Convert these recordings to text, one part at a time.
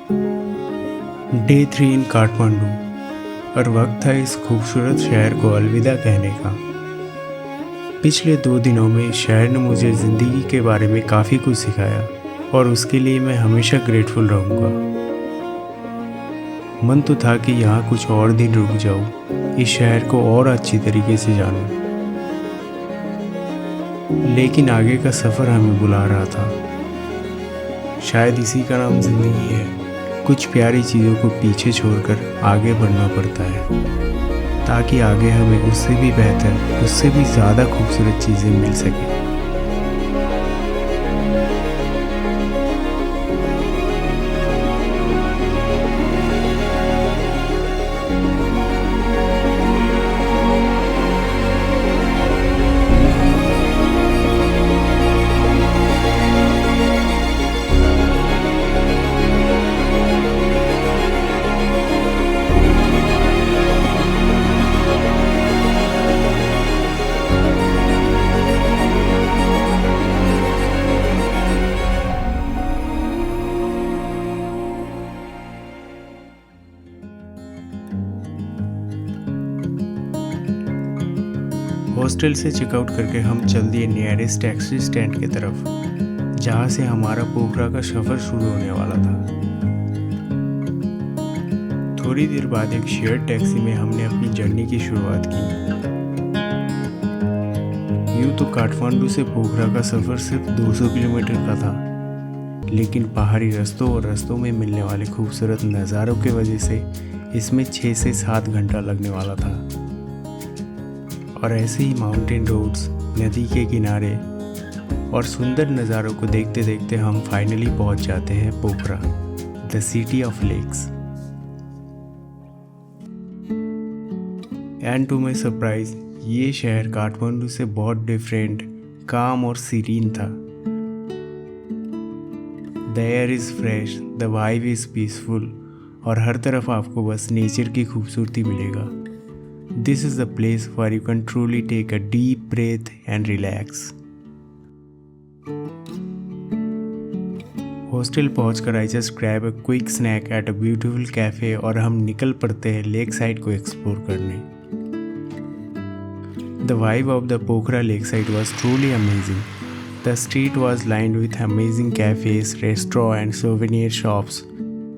Day 3 इन काठमांडू और वक्त था इस खूबसूरत शहर को अलविदा कहने का। पिछले 2 दिनों में शहर ने मुझे ज़िंदगी के बारे में काफ़ी कुछ सिखाया और उसके लिए मैं हमेशा ग्रेटफुल रहूँगा। मन तो था कि यहाँ कुछ और दिन रुक जाऊँ, इस शहर को और अच्छी तरीके से जानूँ, लेकिन आगे का सफ़र हमें बुला रहा था। शायद इसी का नाम ज़िंदगी है। कुछ प्यारी चीज़ों को पीछे छोड़कर आगे बढ़ना पड़ता है, ताकि आगे हमें उससे भी बेहतर, उससे भी ज़्यादा खूबसूरत चीज़ें मिल सकें। हॉस्टल से चेकआउट करके हम चल दिए नियरेस्ट टैक्सी स्टैंड की तरफ, जहाँ से हमारा पोखरा का सफ़र शुरू होने वाला था। थोड़ी देर बाद एक शेयर टैक्सी में हमने अपनी जर्नी की शुरुआत की। यूँ तो काठमांडू से पोखरा का सफ़र सिर्फ 200 किलोमीटर का था, लेकिन पहाड़ी रास्तों और रास्तों में मिलने वाले खूबसूरत नज़ारों की वजह से इसमें 6 से 7 घंटा लगने वाला था। और ऐसे ही माउंटेन रोड्स, नदी के किनारे और सुंदर नज़ारों को देखते देखते हम फाइनली पहुंच जाते हैं Pokhara, the city of lakes. And to my surprise, ये शहर काठमांडू से बहुत डिफरेंट, काम और सीरीन था। The air is fresh, the vibe is peaceful और हर तरफ आपको बस नेचर की खूबसूरती मिलेगा। This is the place where you can truly take a deep breath and relax. Hostel पहुंचकर I just grab a quick snack at a beautiful cafe और हम निकल पड़ते हैं लेक साइड को एक्सप्लोर करने। The vibe of the Pokhara lakeside was truly amazing. The street was lined with amazing cafes, restaurants and souvenir shops.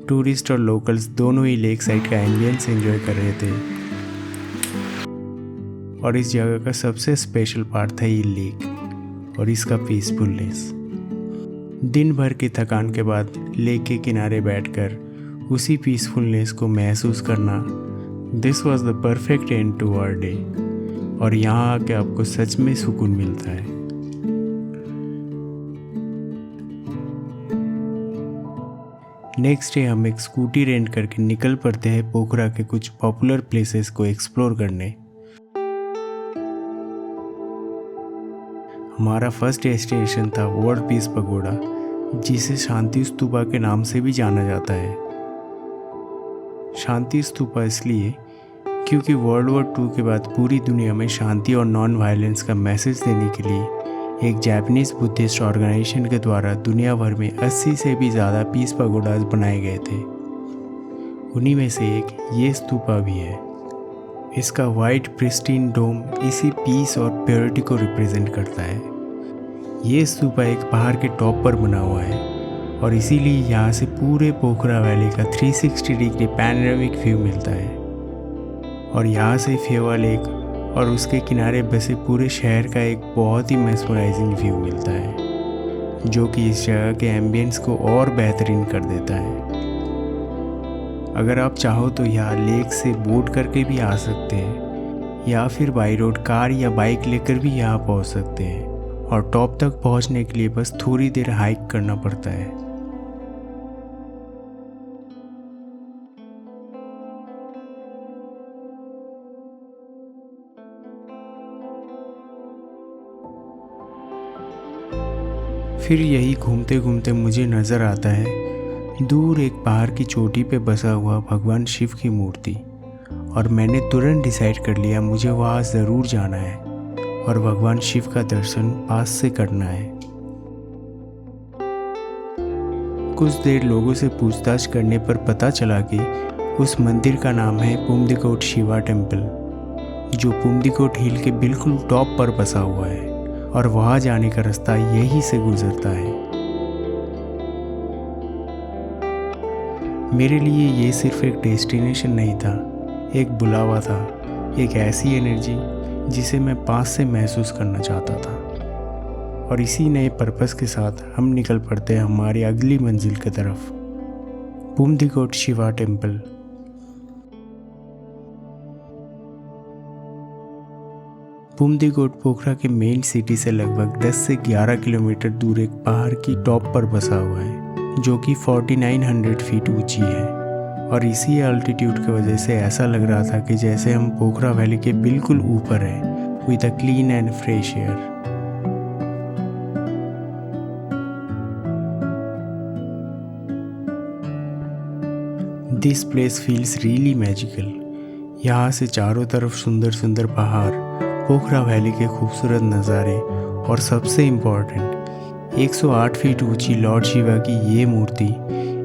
Tourist और locals दोनों ही lake side का एम्बियंस एंजॉय कर रहे थे। और इस जगह का सबसे स्पेशल पार्ट था ये लेक और इसका पीसफुलनेस। दिन भर की थकान के बाद लेक के किनारे बैठकर उसी पीसफुलनेस को महसूस करना, this was the perfect end to our day. और यहाँ आके आपको सच में सुकून मिलता है। नेक्स्ट डे हम एक स्कूटी रेंट करके निकल पड़ते हैं पोखरा के कुछ पॉपुलर प्लेसेस को एक्सप्लोर करने। हमारा फर्स्ट डेस्टिनेशन था वर्ल्ड पीस पगोड़ा, जिसे शांति स्तूपा के नाम से भी जाना जाता है। शांति स्तूपा इसलिए क्योंकि वर्ल्ड वॉर 2 के बाद पूरी दुनिया में शांति और नॉन वायलेंस का मैसेज देने के लिए एक जापानीज बुद्धिस्ट ऑर्गेनाइजेशन के द्वारा दुनिया भर में 80 से भी ज़्यादा पीस पगोडाज बनाए गए थे। उन्हीं में से एक ये स्तूपा भी है। इसका वाइट प्रिस्टीन डोम इसी पीस और प्योरिटी को रिप्रेजेंट करता है। ये स्तूपा एक पहाड़ के टॉप पर बना हुआ है और इसीलिए यहाँ से पूरे पोखरा वैली का 360 डिग्री पैनोरामिक व्यू मिलता है। और यहाँ से फेवा लेक और उसके किनारे बसे पूरे शहर का एक बहुत ही मेस्मराइजिंग व्यू मिलता है, जो कि इस जगह के एम्बियंस को और बेहतरीन कर देता है। अगर आप चाहो तो यहाँ लेक से बोट करके भी आ सकते हैं या फिर बाई रोड कार या बाइक लेकर भी यहाँ पहुँच सकते हैं और टॉप तक पहुँचने के लिए बस थोड़ी देर हाइक करना पड़ता है। फिर यही घूमते घूमते मुझे नज़र आता है दूर एक पहाड़ की चोटी पे बसा हुआ भगवान शिव की मूर्ति, और मैंने तुरंत डिसाइड कर लिया मुझे वहाँ ज़रूर जाना है और भगवान शिव का दर्शन पास से करना है। कुछ देर लोगों से पूछताछ करने पर पता चला कि उस मंदिर का नाम है पुमदिकोट शिवा टेम्पल, जो पुमदिकोट हिल के बिल्कुल टॉप पर बसा हुआ है और वहाँ जाने का रास्ता यहीं से गुजरता है। मेरे लिए ये सिर्फ एक डेस्टिनेशन नहीं था, एक बुलावा था, एक ऐसी एनर्जी जिसे मैं पास से महसूस करना चाहता था। और इसी नए पर्पस के साथ हम निकल पड़ते हैं हमारी अगली मंजिल की तरफ, पुमदिकोट शिवा टेम्पल। पुमदिकोट पोखरा के मेन सिटी से लगभग 10 से 11 किलोमीटर दूर एक पहाड़ की टॉप पर बसा हुआ है, जो कि 4900 फीट ऊंची है। और इसी अल्टीट्यूड की वजह से ऐसा लग रहा था कि जैसे हम पोखरा वैली के बिल्कुल ऊपर हैं, with a clean and fresh air. This place feels really magical. यहाँ से चारों तरफ सुंदर सुंदर पहाड़, पोखरा वैली के खूबसूरत नज़ारे और सबसे इम्पॉर्टेंट 108 फीट ऊंची लॉर्ड शिवा की ये मूर्ति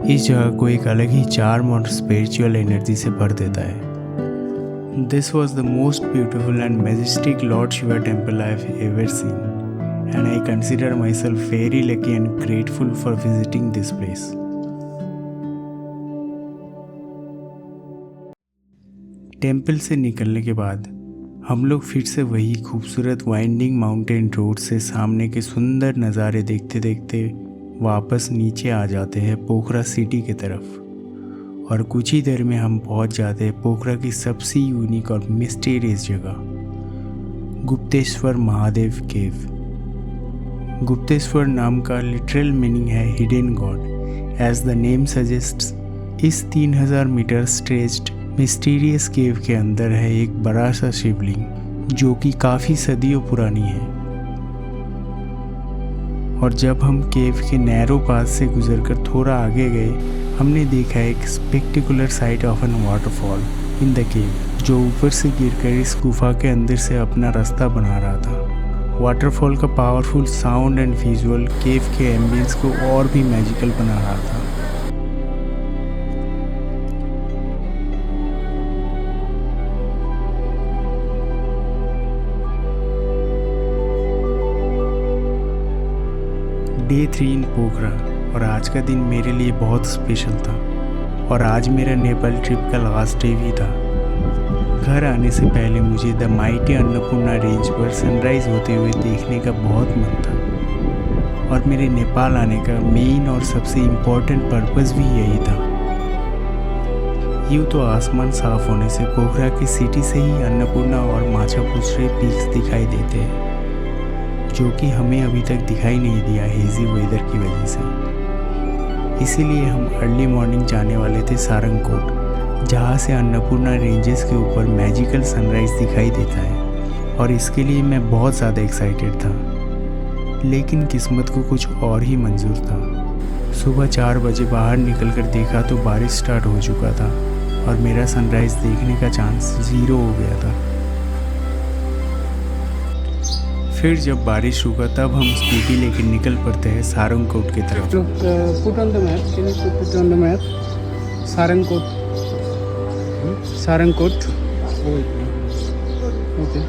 इस जगह को एक अलग ही चार्म और स्पिरिचुअल एनर्जी से भर देता है। This was the most beautiful and majestic Lord Shiva temple I have ever seen and I consider my self very lucky and grateful for visiting this place. Temple से निकलने के बाद हम लोग फिर से वही खूबसूरत वाइंडिंग माउंटेन रोड से सामने के सुंदर नज़ारे देखते देखते वापस नीचे आ जाते हैं पोखरा सिटी की तरफ। और कुछ ही देर में हम पहुंच जाते हैं पोखरा की सबसे यूनिक और मिस्टीरियस जगह, गुप्तेश्वर महादेव केव। गुप्तेश्वर नाम का लिटरल मीनिंग है hidden god. As the name suggests, इस 3000 मीटर स्ट्रेच्ड मिस्टीरियस केव के अंदर है एक बड़ा सा शिवलिंग, जो कि काफ़ी सदियों पुरानी है। और जब हम केव के नैरो पाथ से गुजरकर थोड़ा आगे गए, हमने देखा एक spectacular sight of an waterfall in the cave, जो ऊपर से गिरकर इस गुफा के अंदर से अपना रास्ता बना रहा था। वाटरफॉल का पावरफुल साउंड एंड विजुअल केव के एम्बियंस को और भी मैजिकल बना रहा था। डे 3 इन पोखरा, और आज का दिन मेरे लिए बहुत स्पेशल था। और आज मेरा नेपाल ट्रिप का लास्ट डे भी था। घर आने से पहले मुझे द माइटी अन्नपूर्णा रेंज पर सनराइज़ होते हुए देखने का बहुत मन था। और मेरे नेपाल आने का मेन और सबसे इम्पोर्टेंट पर्पस भी यही था। यूँ तो आसमान साफ होने से पोखरा की सिटी से ही अन्नपूर्णा और माछापुछरे पीक्स दिखाई देते हैं, जो कि हमें अभी तक दिखाई नहीं दिया हेजी वेदर की वजह से। इसीलिए हम अर्ली मॉर्निंग जाने वाले थे सारंगकोट, जहाँ से अन्नपूर्णा रेंजेस के ऊपर मैजिकल सनराइज़ दिखाई देता है। और इसके लिए मैं बहुत ज़्यादा एक्साइटेड था, लेकिन किस्मत को कुछ और ही मंजूर था। सुबह 4 बजे बाहर निकलकर देखा तो बारिश स्टार्ट हो चुका था और मेरा सनराइज़ देखने का चांस 0 हो गया था। फिर जब बारिश रुका तब हम स्कूटी लेकर निकल पड़ते हैं सारंगकोट की तरफ। Put on the map. Can you put on the map? Sarangkot. Sarangkot. Okay.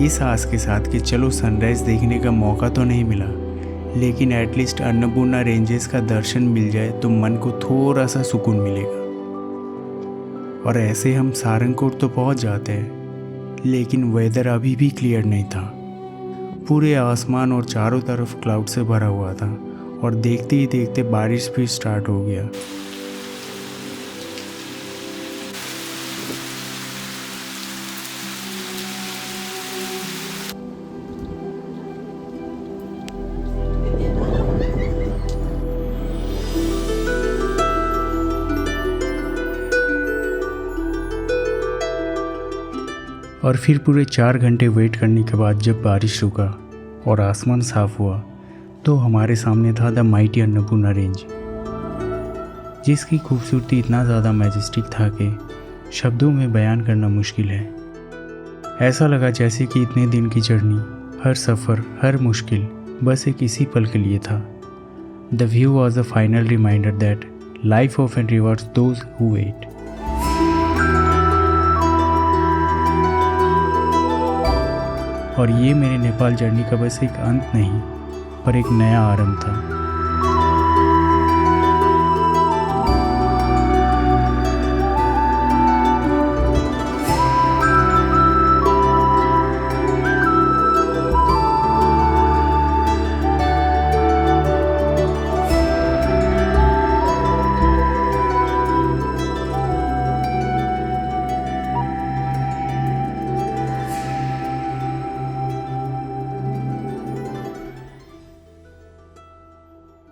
इस आस के साथ कि चलो सनराइज़ देखने का मौका तो नहीं मिला, लेकिन एटलीस्ट अन्नपूर्णा रेंजेस का दर्शन मिल जाए तो मन को थोड़ा सा सुकून मिलेगा। और ऐसे हम सारंगकोट तो पहुंच जाते हैं, लेकिन वेदर अभी भी क्लियर नहीं था। पूरे आसमान और चारों तरफ क्लाउड से भरा हुआ था और देखते ही देखते बारिश भी स्टार्ट हो गया। और फिर पूरे 4 घंटे वेट करने के बाद जब बारिश रुका और आसमान साफ हुआ तो हमारे सामने था द माइटी अन्नपूर्णा रेंज, जिसकी खूबसूरती इतना ज़्यादा मैजेस्टिक था कि शब्दों में बयान करना मुश्किल है। ऐसा लगा जैसे कि इतने दिन की जर्नी, हर सफ़र, हर मुश्किल बस एक इसी पल के लिए था। The view was a final reminder that life often rewards those who wait. और ये मेरे नेपाल जर्नी का बस एक अंत नहीं, पर एक नया आरंभ था।